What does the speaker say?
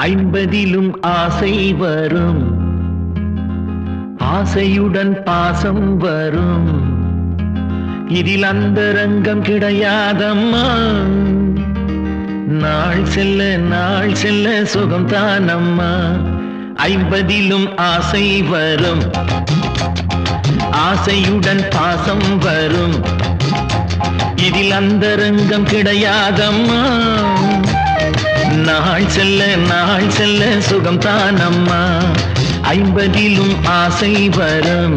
ஐம்பதிலும் ஆசை வரும், ஆசையுடன் பாசம் வரும். இதில் அந்தரங்கம் கிடையாதம்மா. நாள் செல்ல சுகம் தானம்மா. ஐம்பதிலும் ஆசை வரும், ஆசையுடன் பாசம் வரும். இதில் அந்தரங்கம் கிடையாதம்மா. நாள் செல்ல சுகம் தானம்மா. ஐம்பதிலும் ஆசை வரும்.